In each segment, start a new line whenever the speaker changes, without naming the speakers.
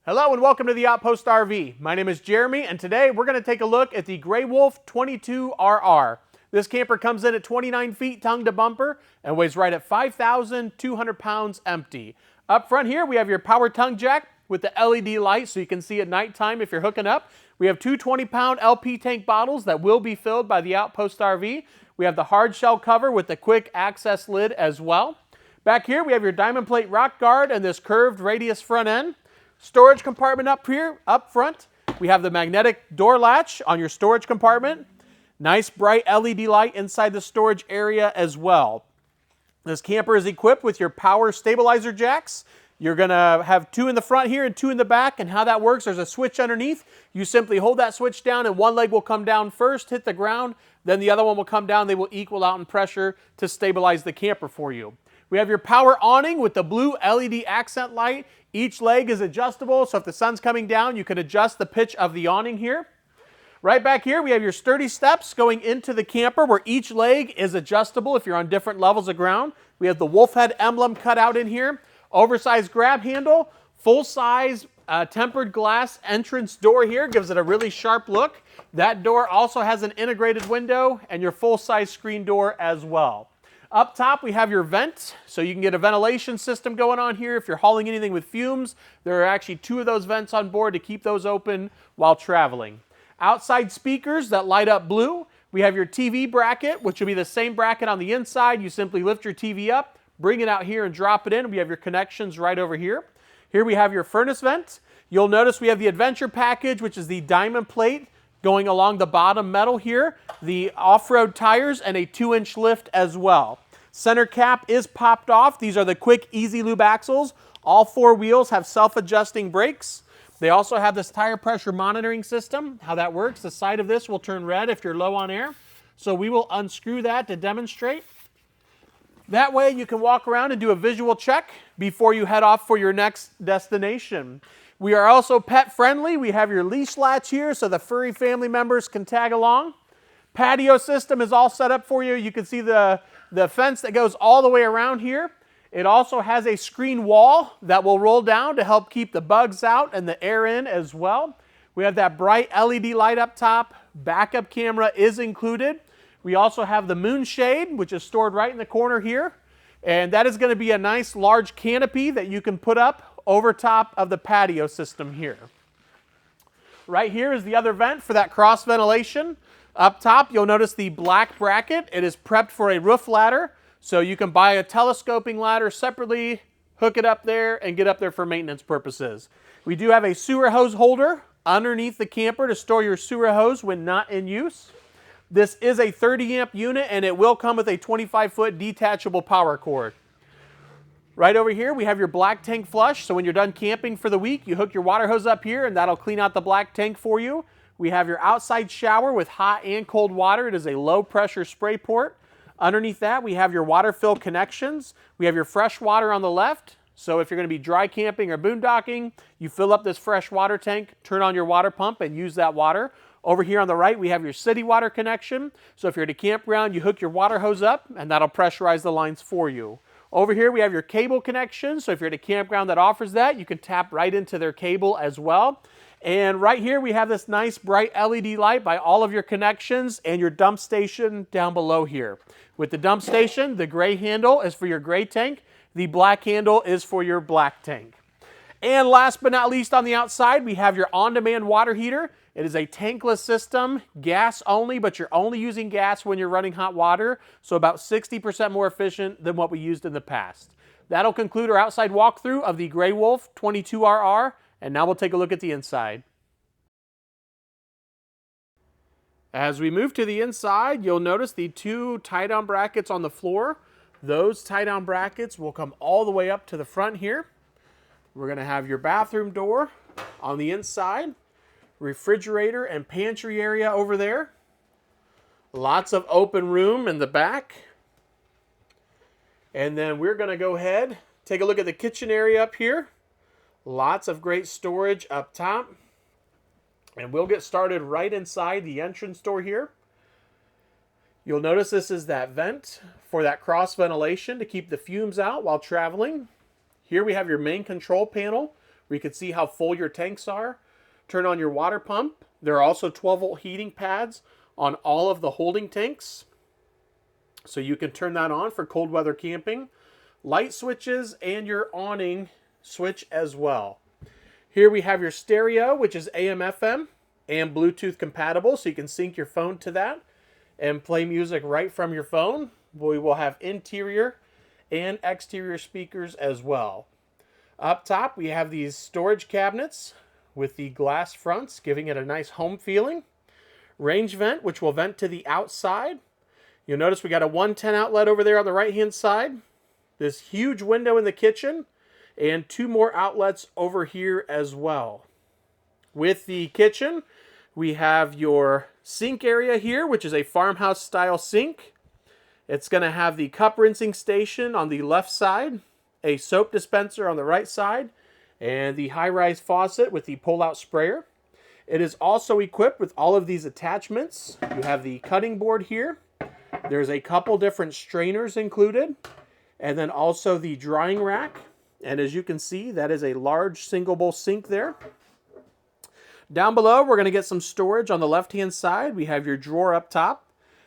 Hello and welcome to the Outpost RV. My name is Jeremy and today we're going to take a look at the Grey Wolf 22RR. This camper comes in at 29 feet tongue to bumper and weighs right at 5,200 pounds empty. Up front here we have your power tongue jack with the LED light so you can see at nighttime if you're hooking up. We have two 20-pound LP tank bottles that will be filled by the Outpost RV. We have the hard shell cover with the quick access lid as well. Back here we have your diamond plate rock guard and this curved radius front end. Storage compartment up here, up front. We have the magnetic door latch on your storage compartment. Nice bright LED light inside the storage area as well. This camper is equipped with your power stabilizer jacks. You're going to have two in the front here and two in the back. And how that works, there's a switch underneath. You simply hold that switch down and one leg will come down first, hit the ground. Then the other one will come down. They will equal out in pressure to stabilize the camper for you. We have your power awning with the blue LED accent light. Each leg is adjustable, so if the sun's coming down, you can adjust the pitch of the awning here. Right back here, we have your sturdy steps going into the camper where each leg is adjustable if you're on different levels of ground. We have the wolf head emblem cut out in here. Oversized grab handle, full-size tempered glass entrance door here, gives it a really sharp look. That door also has an integrated window and your full-size screen door as well. Up top, we have your vent, so you can get a ventilation system going on here. If you're hauling anything with fumes, there are actually two of those vents on board to keep those open while traveling. Outside speakers that light up blue. We have your TV bracket, which will be the same bracket on the inside. You simply lift your TV up, bring it out here and drop it in. We have your connections right over here. Here we have your furnace vent. You'll notice we have the Adventure package, which is the diamond plate going along the bottom metal here, the off-road tires, and a 2-inch lift as well. Center cap is popped off. These are the quick, easy lube axles. All four wheels have self-adjusting brakes. They also have this tire pressure monitoring system. How that works, the side of this will turn red if you're low on air. So we will unscrew that to demonstrate. That way you can walk around and do a visual check before you head off for your next destination. We are also pet friendly. We have your leash latch here so the furry family members can tag along. Patio system is all set up for you. You can see the fence that goes all the way around here. It also has a screen wall that will roll down to help keep the bugs out and the air in as well. We have that bright LED light up top. Backup camera is included. We also have the moonshade, which is stored right in the corner here. And that is going to be a nice large canopy that you can put up over top of the patio system here. Right here is the other vent for that cross ventilation. Up top, you'll notice the black bracket. It is prepped for a roof ladder, so you can buy a telescoping ladder separately, hook it up there, and get up there for maintenance purposes. We do have a sewer hose holder underneath the camper to store your sewer hose when not in use. This is a 30 amp unit, and it will come with a 25-foot detachable power cord. Right over here, we have your black tank flush. So when you're done camping for the week, you hook your water hose up here and that'll clean out the black tank for you. We have your outside shower with hot and cold water. It is a low pressure spray port. Underneath that, we have your water fill connections. We have your fresh water on the left. So if you're going to be dry camping or boondocking, you fill up this fresh water tank, turn on your water pump and use that water. Over here on the right, we have your city water connection. So if you're at a campground, you hook your water hose up and that'll pressurize the lines for you. Over here, we have your cable connection. So if you're at a campground that offers that, you can tap right into their cable as well. And right here, we have this nice bright LED light by all of your connections and your dump station down below here. With the dump station, the gray handle is for your gray tank. The black handle is for your black tank. And last but not least, on the outside, we have your on-demand water heater. It is a tankless system, gas only, but you're only using gas when you're running hot water, so about 60% more efficient than what we used in the past. That'll conclude our outside walkthrough of the Grey Wolf 22RR, and now we'll take a look at the inside. As we move to the inside, you'll notice the two tie-down brackets on the floor. Those tie-down brackets will come all the way up to the front here. We're going to have your bathroom door on the inside. Refrigerator and pantry area over there. Lots of open room in the back. And then we're going to go ahead, take a look at the kitchen area up here. Lots of great storage up top. And we'll get started right inside the entrance door here. You'll notice this is that vent for that cross ventilation to keep the fumes out while traveling. Here we have your main control panel where you can see how full your tanks are. Turn on your water pump. There are also 12-volt heating pads on all of the holding tanks, so you can turn that on for cold weather camping. Light switches and your awning switch as well. Here we have your stereo, which is AM/FM and Bluetooth compatible, so you can sync your phone to that and play music right from your phone. We will have interior and exterior speakers as well. Up top, we have these storage cabinets with the glass fronts, giving it a nice home feeling. Range vent, which will vent to the outside. You'll notice we got a 110 outlet over there on the right-hand side. This huge window in the kitchen, and 2 more outlets over here as well. With the kitchen, we have your sink area here, which is a farmhouse style sink. It's going to have the cup rinsing station on the left side, a soap dispenser on the right side, and the high-rise faucet with the pull-out sprayer. It is also equipped with all of these attachments. You have the cutting board here. There's a couple different strainers included, and then also the drying rack. And as you can see, that is a large single bowl sink there. Down below, we're going to get some storage on the left-hand side. We have your drawer up top.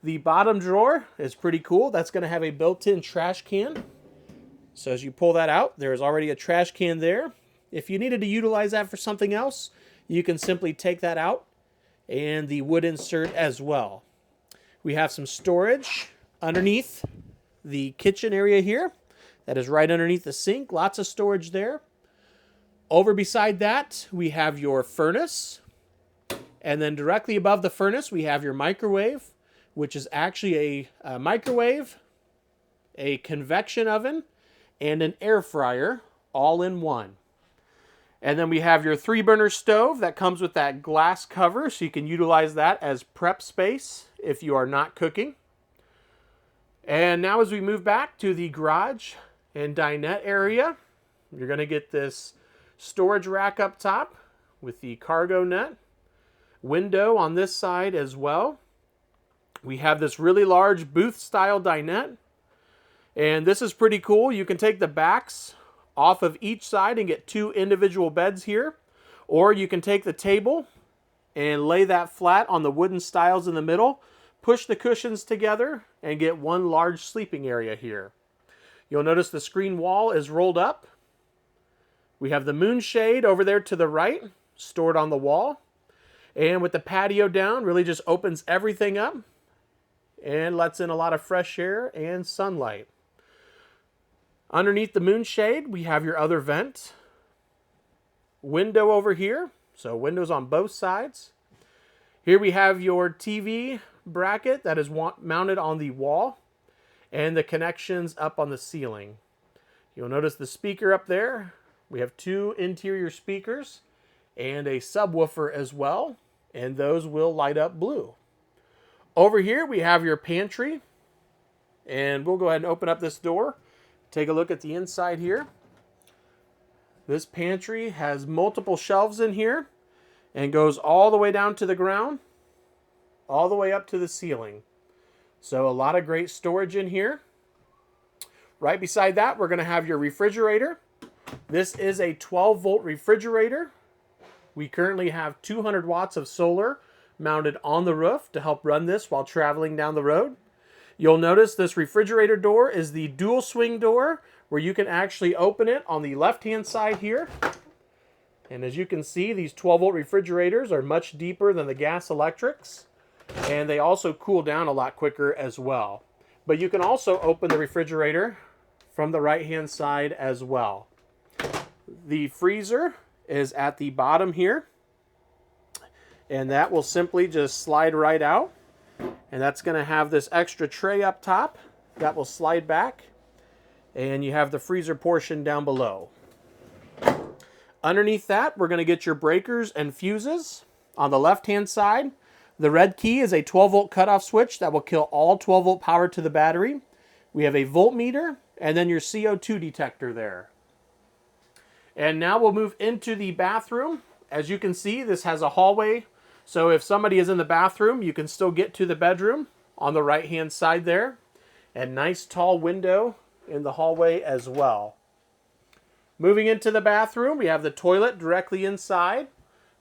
The bottom drawer is pretty cool. That's going to have a built-in trash can. So as you pull that out, there is already a trash can there. If you needed to utilize that for something else, you can simply take that out, and the wood insert as well. We have some storage underneath the kitchen area here. That is right underneath the sink. Lots of storage there. Over beside that, we have your furnace. And then directly above the furnace, we have your microwave, which is actually a microwave, a convection oven, and an air fryer all in one. And then we have your 3-burner stove that comes with that glass cover, so you can utilize that as prep space if you are not cooking. And now as we move back to the garage and dinette area, you're going to get this storage rack up top with the cargo net. Window on this side as well. We have this really large booth style dinette. And this is pretty cool. You can take the backs off of each side and get 2 individual beds here. Or you can take the table and lay that flat on the wooden stiles in the middle, push the cushions together, and get one large sleeping area here. You'll notice the screen wall is rolled up. We have the moonshade over there to the right, stored on the wall. And with the patio down, really just opens everything up and lets in a lot of fresh air and sunlight. Underneath the moonshade, we have your other vent. Window over here, so windows on both sides. Here we have your TV bracket that is mounted on the wall, and the connections up on the ceiling. You'll notice the speaker up there. We have 2 interior speakers and a subwoofer as well, and those will light up blue. Over here we have your pantry, and we'll go ahead and open up this door. Take a look at the inside here. This pantry has multiple shelves in here and goes all the way down to the ground, all the way up to the ceiling. So a lot of great storage in here. Right beside that, we're going to have your refrigerator. This is a 12-volt refrigerator. We currently have 200 watts of solar mounted on the roof to help run this while traveling down the road. You'll notice this refrigerator door is the dual swing door, where you can actually open it on the left-hand side here. And as you can see, these 12-volt refrigerators are much deeper than the gas electrics, and they also cool down a lot quicker as well. But you can also open the refrigerator from the right-hand side as well. The freezer is at the bottom here, and that will simply just slide right out. And that's going to have this extra tray up top that will slide back. And you have the freezer portion down below. Underneath that, we're going to get your breakers and fuses. On the left-hand side, the red key is a 12-volt cutoff switch that will kill all 12-volt power to the battery. We have a voltmeter and then your CO2 detector there. And now we'll move into the bathroom. As you can see, this has a hallway. So if somebody is in the bathroom, you can still get to the bedroom on the right-hand side there. And nice tall window in the hallway as well. Moving into the bathroom, we have the toilet directly inside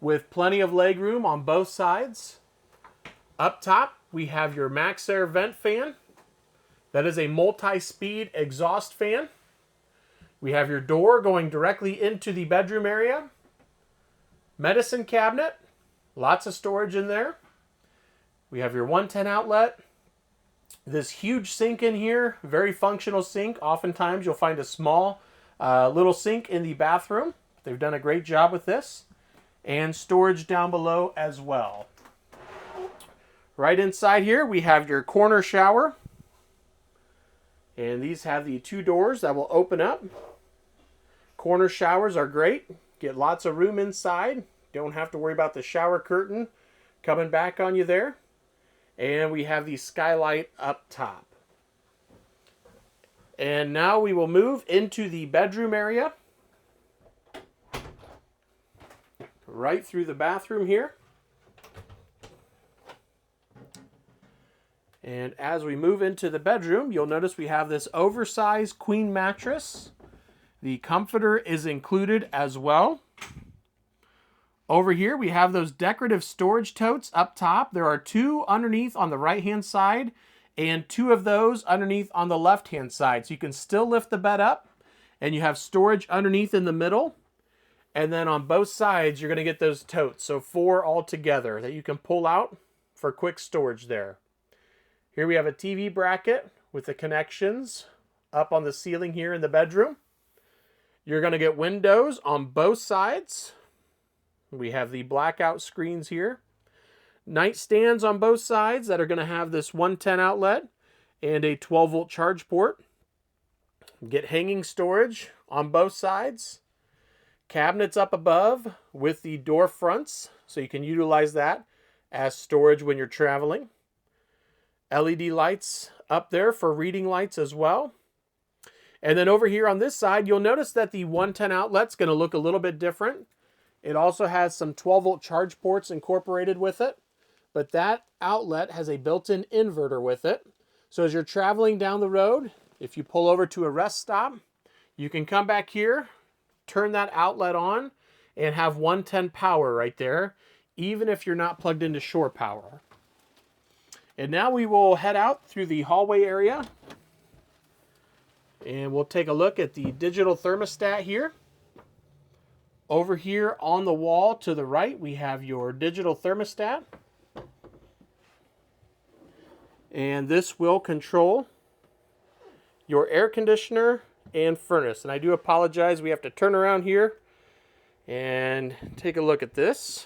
with plenty of leg room on both sides. Up top, we have your MaxxAir vent fan. That is a multi-speed exhaust fan. We have your door going directly into the bedroom area. Medicine cabinet, lots of storage in there. We have your 110 outlet. This huge sink in here, very functional sink. Oftentimes you'll find a small little sink in the bathroom. They've done a great job with this. And storage down below as well. Right inside here we have your corner shower. And these have the 2 doors that will open up. Corner showers are great. Get lots of room inside. Don't have to worry about the shower curtain coming back on you there. And we have the skylight up top. And now we will move into the bedroom area. Right through the bathroom here. And as we move into the bedroom, you'll notice we have this oversized queen mattress. The comforter is included as well. Over here, we have those decorative storage totes up top. There are 2 underneath on the right-hand side and 2 of those underneath on the left-hand side. So you can still lift the bed up, and you have storage underneath in the middle. And then on both sides, you're going to get those totes. So 4 altogether that you can pull out for quick storage there. Here we have a TV bracket with the connections up on the ceiling here in the bedroom. You're going to get windows on both sides. We have the blackout screens here. Nightstands on both sides that are going to have this 110 outlet and a 12-volt charge port. Get hanging storage on both sides. Cabinets up above with the door fronts, so you can utilize that as storage when you're traveling. LED lights up there for reading lights as well. And then over here on this side, you'll notice that the 110 outlet's going to look a little bit different. It also has some 12-volt charge ports incorporated with it, but that outlet has a built-in inverter with it. So as you're traveling down the road, if you pull over to a rest stop, you can come back here, turn that outlet on, and have 110 power right there, even if you're not plugged into shore power. And now we will head out through the hallway area, and we'll take a look at the digital thermostat here. Over here on the wall to the right, we have your digital thermostat. And this will control your air conditioner and furnace. And I do apologize, we have to turn around here and take a look at this.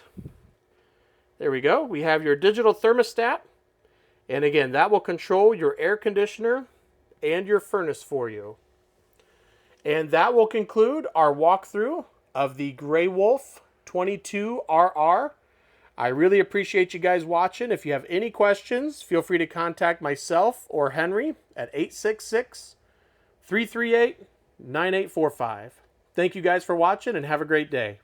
There we go. We have your digital thermostat. And again, that will control your air conditioner and your furnace for you. And that will conclude our walkthrough of the Grey Wolf 22RR. I really appreciate you guys watching. If you have any questions, feel free to contact myself or Henry at 866-338-9845. Thank you guys for watching and have a great day.